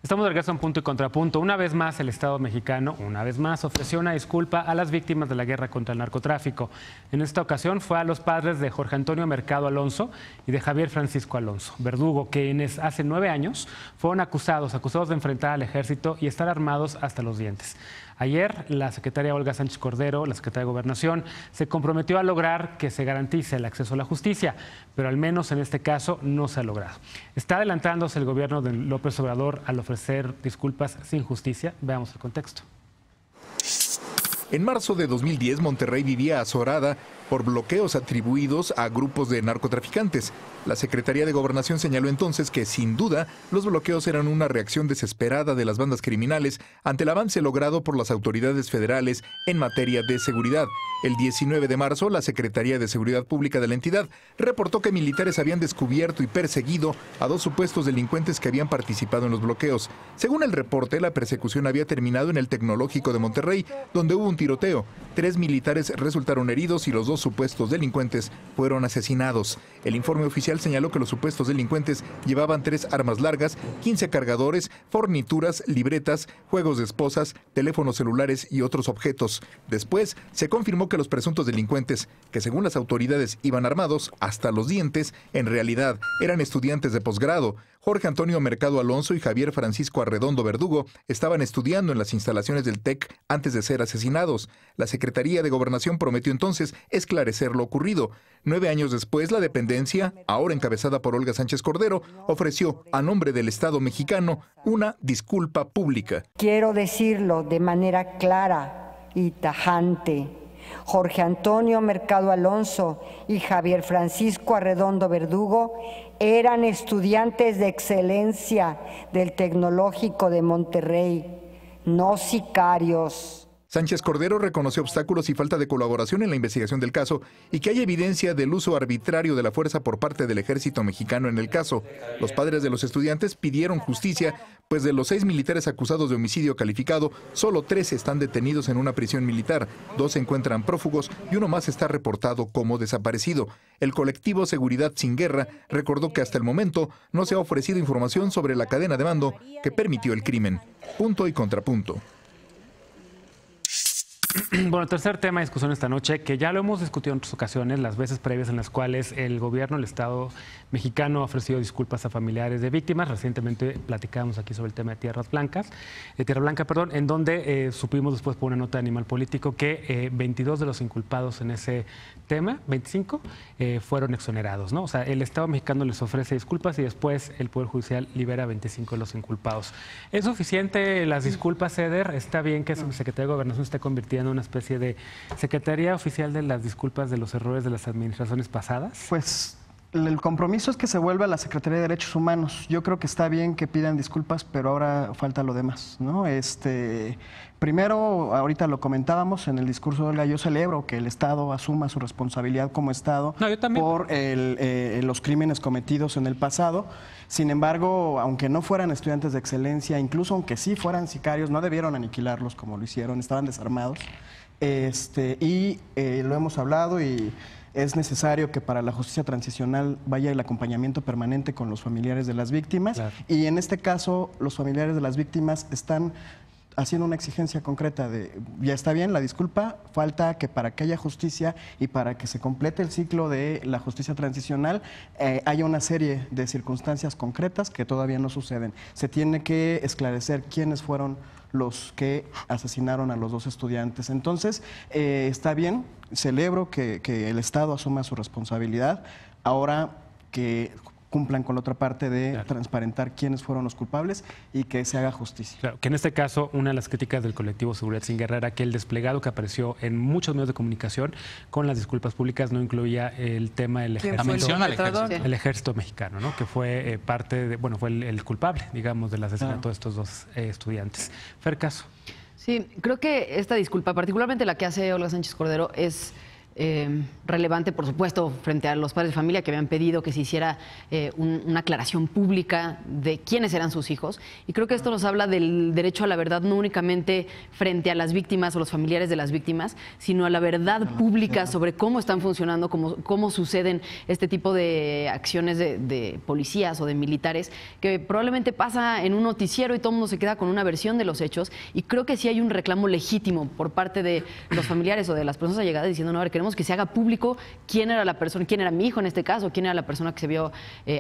Estamos de regreso en Punto y Contrapunto. Una vez más, el Estado mexicano, ofreció una disculpa a las víctimas de la guerra contra el narcotráfico. En esta ocasión fue a los padres de Jorge Antonio Mercado Alonso y de Javier Francisco Alonso Verdugo, quienes hace 9 años fueron acusados de enfrentar al ejército y estar armados hasta los dientes. Ayer, la secretaria Olga Sánchez Cordero, la secretaria de Gobernación, se comprometió a lograr que se garantice el acceso a la justicia, pero al menos en este caso no se ha logrado. ¿Está adelantándose el gobierno de López Obrador al ofrecer disculpas sin justicia? Veamos el contexto. En marzo de 2010, Monterrey vivía azorada por bloqueos atribuidos a grupos de narcotraficantes. La Secretaría de Gobernación señaló entonces que, sin duda, los bloqueos eran una reacción desesperada de las bandas criminales ante el avance logrado por las autoridades federales en materia de seguridad. El 19 de marzo, la Secretaría de Seguridad Pública de la entidad reportó que militares habían descubierto y perseguido a 2 supuestos delincuentes que habían participado en los bloqueos. Según el reporte, la persecución había terminado en el Tecnológico de Monterrey, donde hubo un tiroteo. 3 militares resultaron heridos y los 2 supuestos delincuentes fueron asesinados. El informe oficial señaló que los supuestos delincuentes llevaban 3 armas largas, 15 cargadores, fornituras, libretas, juegos de esposas, teléfonos celulares y otros objetos. Después, se confirmó que los presuntos delincuentes, que según las autoridades iban armados hasta los dientes, en realidad eran estudiantes de posgrado. Jorge Antonio Mercado Alonso y Javier Francisco Arredondo Verdugo estaban estudiando en las instalaciones del TEC antes de ser asesinados. La Secretaría de Gobernación prometió entonces esclarecer lo ocurrido. 9 años después, la dependencia, ahora encabezada por Olga Sánchez Cordero, ofreció, a nombre del Estado mexicano, una disculpa pública. Quiero decirlo de manera clara y tajante. Jorge Antonio Mercado Alonso y Javier Francisco Arredondo Verdugo eran estudiantes de excelencia del Tecnológico de Monterrey, no sicarios. Sánchez Cordero reconoció obstáculos y falta de colaboración en la investigación del caso y que hay evidencia del uso arbitrario de la fuerza por parte del ejército mexicano en el caso. Los padres de los estudiantes pidieron justicia, pues de los 6 militares acusados de homicidio calificado, solo 13 están detenidos en una prisión militar, 2 se encuentran prófugos y 1 más está reportado como desaparecido. El colectivo Seguridad Sin Guerra recordó que hasta el momento no se ha ofrecido información sobre la cadena de mando que permitió el crimen. Punto y contrapunto. Bueno, el tercer tema de discusión esta noche, que ya lo hemos discutido en otras ocasiones, las veces previas en las cuales el gobierno, el Estado mexicano ha ofrecido disculpas a familiares de víctimas. Recientemente platicábamos aquí sobre el tema de Tierra Blanca, en donde supimos después por una nota de Animal Político que 22 de los inculpados en ese tema, 25, fueron exonerados, ¿no? O sea, el Estado mexicano les ofrece disculpas y después el Poder Judicial libera a 25 de los inculpados. ¿Es suficiente las disculpas, Eder? ¿Está bien que el secretario de Gobernación esté convirtiendo en una especie de Secretaría Oficial de las Disculpas de los errores de las administraciones pasadas? Pues el compromiso es que se vuelva a la Secretaría de Derechos Humanos. Yo creo que está bien que pidan disculpas, pero ahora falta lo demás, ¿no? Primero, ahorita lo comentábamos en el discurso de Olga, yo celebro que el Estado asuma su responsabilidad como Estado por los crímenes cometidos en el pasado. Sin embargo, aunque no fueran estudiantes de excelencia, incluso aunque sí fueran sicarios, no debieron aniquilarlos como lo hicieron, estaban desarmados. Lo hemos hablado y es necesario que para la justicia transicional vaya el acompañamiento permanente con los familiares de las víctimas. Claro. Y en este caso, los familiares de las víctimas están haciendo una exigencia concreta de, ya está bien la disculpa, falta que para que haya justicia y para que se complete el ciclo de la justicia transicional haya una serie de circunstancias concretas que todavía no suceden. Se tiene que esclarecer quiénes fueron los que asesinaron a los 2 estudiantes. Entonces, está bien, celebro que el Estado asuma su responsabilidad, ahora que cumplan con la otra parte de transparentar quiénes fueron los culpables y que se haga justicia. Claro, que en este caso una de las críticas del colectivo Seguridad Sin Guerra era que el desplegado que apareció en muchos medios de comunicación con las disculpas públicas no incluía el tema del el ejército mexicano, ¿no? Que fue parte de, fue el culpable, digamos, del asesinato de estos 2 estudiantes. Fer Caso. Sí, creo que esta disculpa, particularmente la que hace Olga Sánchez Cordero, es relevante, por supuesto, frente a los padres de familia que habían pedido que se hiciera una aclaración pública de quiénes eran sus hijos. Y creo que esto nos habla del derecho a la verdad, no únicamente frente a las víctimas o los familiares de las víctimas, sino a la verdad pública sobre cómo están funcionando, cómo suceden este tipo de acciones de policías o de militares, que probablemente pasa en un noticiero y todo el mundo se queda con una versión de los hechos. Y creo que sí hay un reclamo legítimo por parte de los familiares o de las personas allegadas diciendo, no, a ver, queremos que se haga público quién era la persona, quién era mi hijo en este caso, quién era la persona que se vio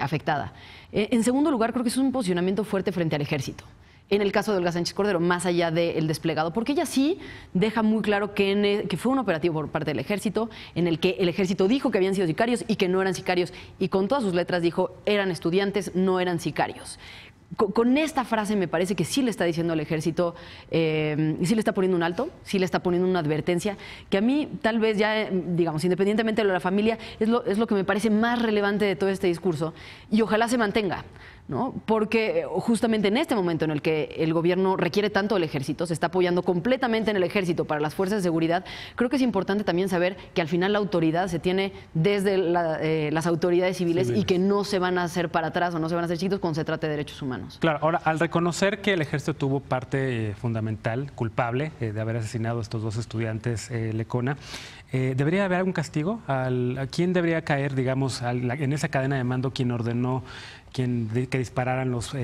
afectada. En segundo lugar, creo que es un posicionamiento fuerte frente al ejército. En el caso de Olga Sánchez Cordero, más allá del desplegado, porque ella sí deja muy claro que fue un operativo por parte del ejército, en el que el ejército dijo que habían sido sicarios y que no eran sicarios, y con todas sus letras dijo, eran estudiantes, no eran sicarios. Con esta frase me parece que sí le está diciendo al ejército, sí le está poniendo un alto, sí le está poniendo una advertencia, que a mí tal vez ya, digamos, independientemente de lo de la familia, es lo que me parece más relevante de todo este discurso, y ojalá se mantenga, ¿no? Porque justamente en este momento en el que el gobierno requiere tanto del ejército, se está apoyando completamente en el ejército para las fuerzas de seguridad, creo que es importante también saber que al final la autoridad se tiene desde las autoridades civiles y que no se van a hacer para atrás o no se van a hacer chiquitos cuando se trate de derechos humanos. Claro, ahora, al reconocer que el ejército tuvo parte fundamental, culpable, de haber asesinado a estos dos estudiantes Lecona, ¿debería haber algún castigo? ¿A quién debería caer, digamos, en esa cadena de mando quien ordenó que dispararan los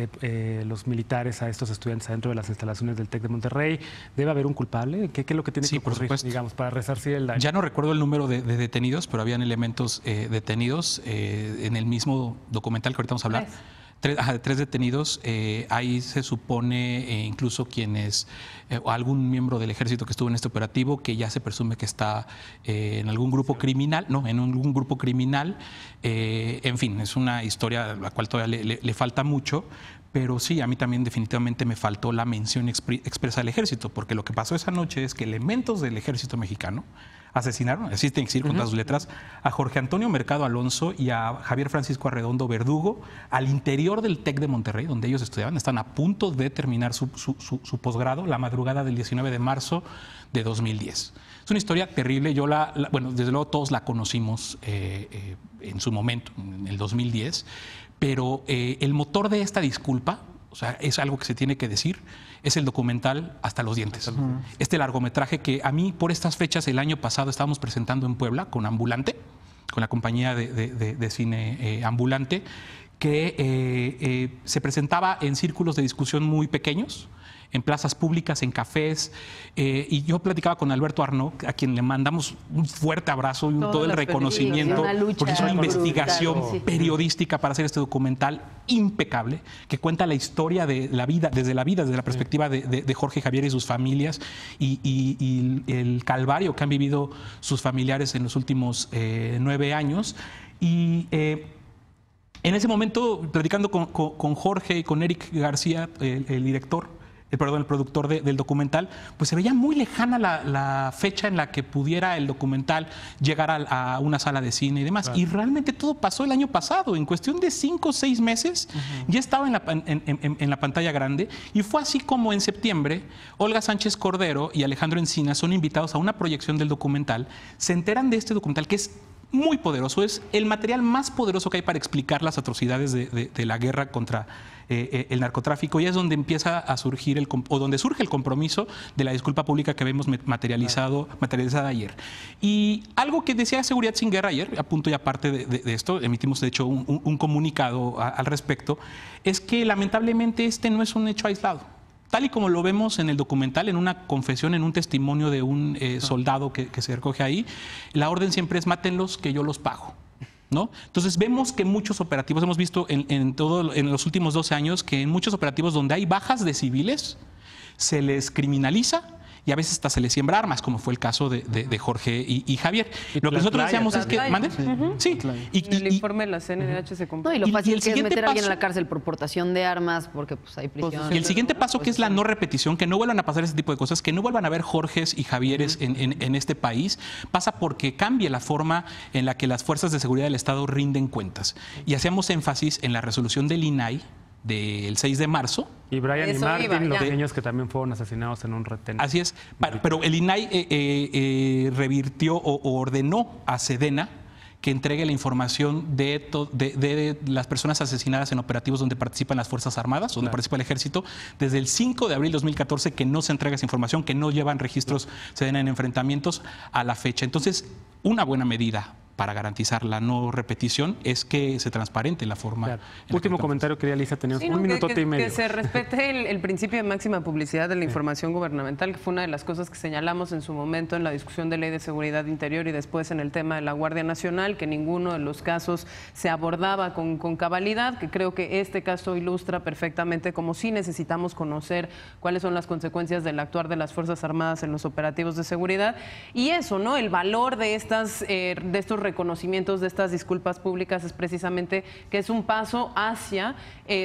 militares a estos estudiantes adentro de las instalaciones del TEC de Monterrey? ¿Debe haber un culpable? ¿Qué es lo que tiene que ocurrir, digamos, para resarcir el daño? Ya no recuerdo el número de detenidos, pero habían elementos detenidos en el mismo documental que ahorita vamos a hablar. Tres detenidos. Ahí se supone incluso quienes, o algún miembro del ejército que estuvo en este operativo, que ya se presume que está en algún grupo criminal, en algún grupo criminal. En fin, es una historia a la cual todavía le falta mucho. Pero sí, a mí también definitivamente me faltó la mención expresa del ejército, porque lo que pasó esa noche es que elementos del ejército mexicano asesinaron, así tienen que decir con todas sus letras, a Jorge Antonio Mercado Alonso y a Javier Francisco Arredondo Verdugo al interior del TEC de Monterrey, donde ellos estudiaban. Están a punto de terminar su posgrado la madrugada del 19 de marzo de 2010. Es una historia terrible. Bueno, desde luego todos la conocimos en su momento, en el 2010, pero el motor de esta disculpa, o sea, es algo que se tiene que decir, es el documental Hasta los dientes. Este largometraje que a mí, por estas fechas, el año pasado estábamos presentando en Puebla con Ambulante, con la compañía de cine Ambulante, que se presentaba en círculos de discusión muy pequeños, en plazas públicas, en cafés, y yo platicaba con Alberto Arnaud, a quien le mandamos un fuerte abrazo y todo el reconocimiento, porque es una investigación periodística para hacer este documental impecable, que cuenta la historia de la vida, desde la perspectiva de Jorge Javier y sus familias, y el calvario que han vivido sus familiares en los últimos 9 años. Y en ese momento, platicando con Jorge y con Eric García, el productor del documental, pues se veía muy lejana la fecha en la que pudiera el documental llegar a una sala de cine y demás. Claro. Y realmente todo pasó el año pasado. En cuestión de 5 o 6 meses, ya estaba en la pantalla grande. Y fue así como en septiembre, Olga Sánchez Cordero y Alejandro Encinas son invitados a una proyección del documental. Se enteran de este documental, que es muy poderoso, es el material más poderoso que hay para explicar las atrocidades de la guerra contra el narcotráfico, y es donde empieza a surgir donde surge el compromiso de la disculpa pública que vemos materializada ayer. Y algo que decía Seguridad Sin Guerra ayer, a punto y aparte de esto, emitimos de hecho un comunicado al respecto, es que lamentablemente este no es un hecho aislado. Tal y como lo vemos en el documental, en una confesión, en un testimonio de un soldado que se recoge ahí, la orden siempre es mátenlos que yo los pago, ¿no? Entonces vemos que muchos operativos, hemos visto en los últimos 12 años, que en muchos operativos donde hay bajas de civiles, se les criminaliza y a veces hasta se les siembra armas, como fue el caso de Jorge y Javier. Lo que nosotros decíamos es que... ¿Mande? Sí. En el informe de la CNDH se compró. No, y lo fácil que es meter a alguien en la cárcel por portación de armas, porque pues hay prisión. Y el siguiente paso, que es la no repetición, que no vuelvan a pasar ese tipo de cosas, que no vuelvan a haber Jorges y Javieres en este país, pasa porque cambie la forma en la que las fuerzas de seguridad del Estado rinden cuentas. Y hacemos énfasis en la resolución del INAI, del 6 de marzo. Y Brian y Eso Martin, iba, los ya. niños que también fueron asesinados en un retén. Así es, pero el INAI revirtió o ordenó a Sedena que entregue la información de las personas asesinadas en operativos donde participan las Fuerzas Armadas, donde participa el Ejército, desde el 5 de abril de 2014, que no se entrega esa información, que no llevan registros Sedena en enfrentamientos a la fecha. Entonces, una buena medida para garantizar la no repetición es que se transparente la forma. Claro. en la Último que comentario, quería Lisa, teníamos Sí, un ¿no? minutote y medio. Que se respete el principio de máxima publicidad de la información gubernamental, que fue una de las cosas que señalamos en su momento en la discusión de Ley de Seguridad Interior y después en el tema de la Guardia Nacional, que ninguno de los casos se abordaba con cabalidad, que creo que este caso ilustra perfectamente cómo sí necesitamos conocer cuáles son las consecuencias del actuar de las Fuerzas Armadas en los operativos de seguridad. Y eso, ¿no? El valor de estos reconocimientos, de estas disculpas públicas es precisamente que es un paso hacia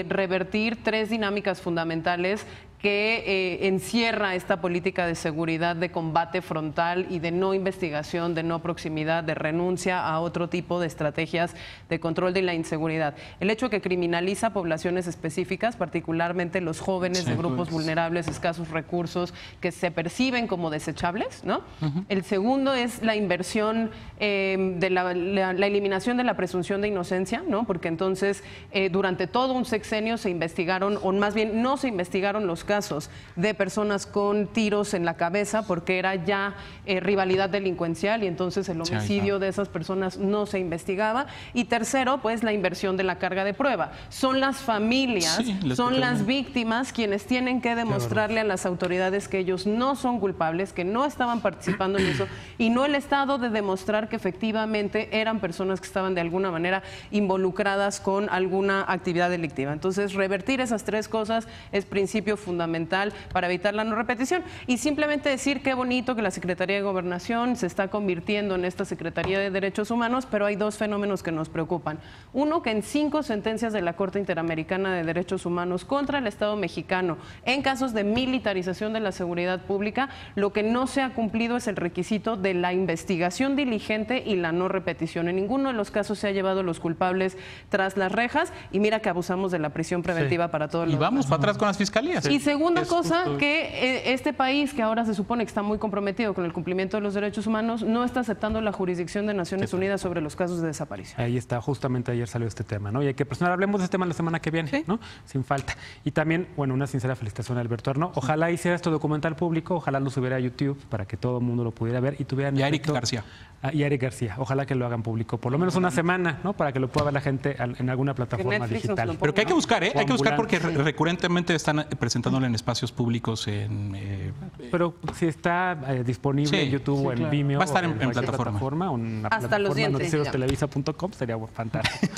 revertir 3 dinámicas fundamentales que encierra esta política de seguridad, de combate frontal y de no investigación, de no proximidad, de renuncia a otro tipo de estrategias de control de la inseguridad. El hecho que criminaliza poblaciones específicas, particularmente los jóvenes de grupos vulnerables, escasos recursos, que se perciben como desechables, ¿no? El segundo es la inversión de la eliminación de la presunción de inocencia, ¿no? Porque entonces durante todo un sexenio se investigaron, o más bien no se investigaron los casos de personas con tiros en la cabeza porque era ya rivalidad delincuencial y entonces el homicidio de esas personas no se investigaba. Y tercero, pues la inversión de la carga de prueba. Son las familias, son las víctimas quienes tienen que demostrarle a las autoridades que ellos no son culpables, que no estaban participando en eso, y no el Estado de demostrar que efectivamente eran personas que estaban de alguna manera involucradas con alguna actividad delictiva. Entonces, revertir esas 3 cosas es principio fundamental para evitar la no repetición. Y simplemente decir qué bonito que la Secretaría de Gobernación se está convirtiendo en esta Secretaría de Derechos Humanos, pero hay 2 fenómenos que nos preocupan. Uno, que en 5 sentencias de la Corte Interamericana de Derechos Humanos contra el Estado mexicano, en casos de militarización de la seguridad pública, lo que no se ha cumplido es el requisito de la investigación diligente y la no repetición. En ninguno de los casos se ha llevado a los culpables tras las rejas, y mira que abusamos de la prisión preventiva para todos los. Y vamos para atrás con las fiscalías. Y segunda cosa, que este país, que ahora se supone que está muy comprometido con el cumplimiento de los derechos humanos, no está aceptando la jurisdicción de Naciones Unidas sobre los casos de desaparición. Ahí está, justamente ayer salió este tema, ¿no? Y hay que presionar, hablemos de este tema la semana que viene, ¿no? Sin falta. Y también, bueno, una sincera felicitación a Alberto Arno. Ojalá hiciera este documental público, ojalá lo subiera a YouTube para que todo el mundo lo pudiera ver y tuvieran... Y a Eric García. Y a Eric García, ojalá que lo hagan público, por lo menos una semana, ¿no? Para que lo pueda ver la gente en alguna plataforma digital. Pero que hay que buscar, ¿eh? Hay que buscar porque Sí. recurrentemente están presentándolo en espacios públicos Pero si está disponible en YouTube o en Vimeo, va a estar en cualquier plataforma. o en la Hasta los plataforma dientes, noticierostelevisa.com, sería fantástico.